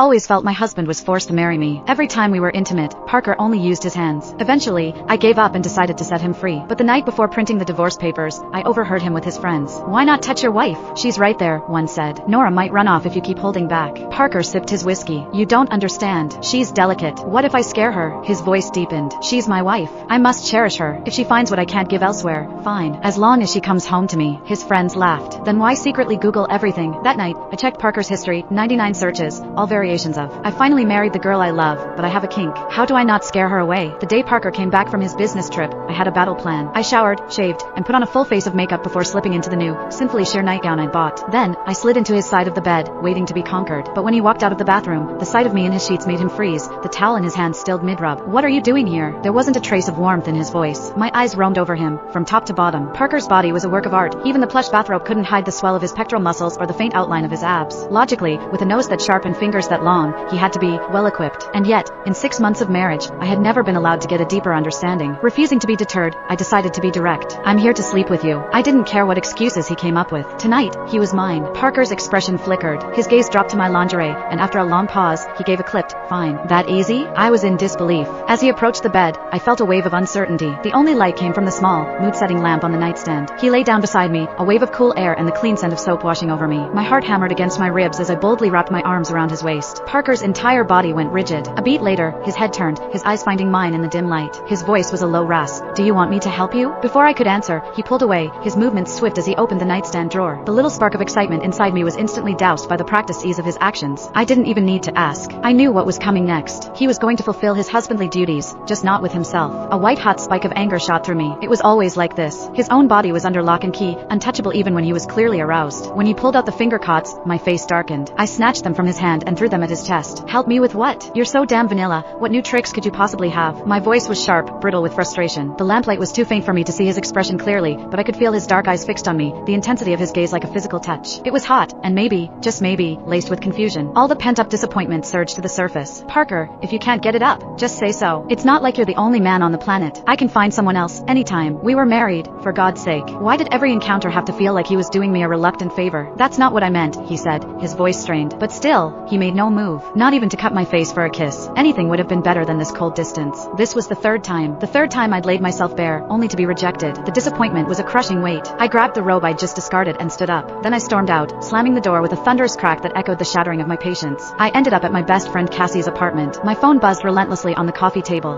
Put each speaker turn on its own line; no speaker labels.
always felt my husband was forced to marry me. Every time we were intimate, Parker only used his hands. Eventually, I gave up and decided to set him free. But the night before printing the divorce papers, I overheard him with his friends. "Why not touch your wife? She's right there," one said. "Nora might run off if you keep holding back." Parker sipped his whiskey. "You don't understand. She's delicate. What if I scare her?" His voice deepened. "She's my wife. I must cherish her. If she finds what I can't give elsewhere, fine. As long as she comes home to me." His friends laughed. "Then why secretly Google everything?" That night, I checked Parker's history, 99 searches, all variations of, "I finally married the girl I love, but I have a kink. How do I not scare her away?" The day Parker came back from his business trip, I had a battle plan. I showered, shaved, and put on a full face of makeup before slipping into the new, sinfully sheer nightgown I'd bought. Then, I slid into his side of the bed, waiting to be conquered. But when he walked out of the bathroom, the sight of me in his sheets made him freeze, the towel in his hand stilled mid-rub. "What are you doing here?" There wasn't a trace of warmth in his voice. My eyes roamed over him, from top to bottom. Parker's body was a work of art. Even the plush bathrobe couldn't hide the swell of his pectoral muscles or the faint outline of his abs. Logically, with a nose that sharp and fingers that long, he had to be well-equipped. And yet, in 6 months of marriage, I had never been allowed to get a deeper understanding. Refusing to be deterred, I decided to be direct. "I'm here to sleep with you." I didn't care what excuses he came up with. Tonight, he was mine. Parker's expression flickered. His gaze dropped to my lingerie, and after a long pause, he gave a clipped, "Fine." "That easy?" I was in disbelief. As he approached the bed, I felt a wave of uncertainty. The only light came from the small, mood-setting lamp on the nightstand. He lay down beside me, a wave of cool air and the clean scent of soap washing over me. My heart hammered against my ribs as I boldly wrapped my arms around his waist. Parker's entire body went rigid. A beat later, his head turned, his eyes finding mine in the dim light. His voice was a low rasp. "Do you want me to help you?" Before I could answer, he pulled away, his movements swift as he opened the nightstand drawer. The little spark of excitement inside me was instantly doused by the practiced ease of his actions. I didn't even need to ask. I knew what was coming next. He was going to fulfill his husbandly duties, just not with himself. A white-hot spike of anger shot through me. It was always like this. His own body was under lock and key, untouchable even when he was clearly aroused. When he pulled out the finger cots, my face darkened. I snatched them from his hand and threw them at his chest. "Help me with what? You're so damn vanilla. What new tricks could you possibly have?" My voice was sharp, brittle with frustration. The lamplight was too faint for me to see his expression clearly, but I could feel his dark eyes fixed on me, the intensity of his gaze like a physical touch. It was hot, and maybe, just maybe, laced with confusion. All the pent-up disappointment surged to the surface. "Parker, if you can't get it up, just say so. It's not like you're the only man on the planet. I can find someone else, anytime. We were married, for God's sake. Why did every encounter have to feel like he was doing me a reluctant favor?" "That's not what I meant," he said, his voice strained. But still, he made no move, not even to cut my face for a kiss. Anything would have been better than this cold distance. This was the third time. The third time I'd laid myself bare, only to be rejected. The disappointment was a crushing weight. I grabbed the robe I'd just discarded and stood up. Then I stormed out, slamming the door with a thunderous crack that echoed the shattering of my patience. I ended up at my best friend Cassie's apartment. My phone buzzed relentlessly on the coffee table.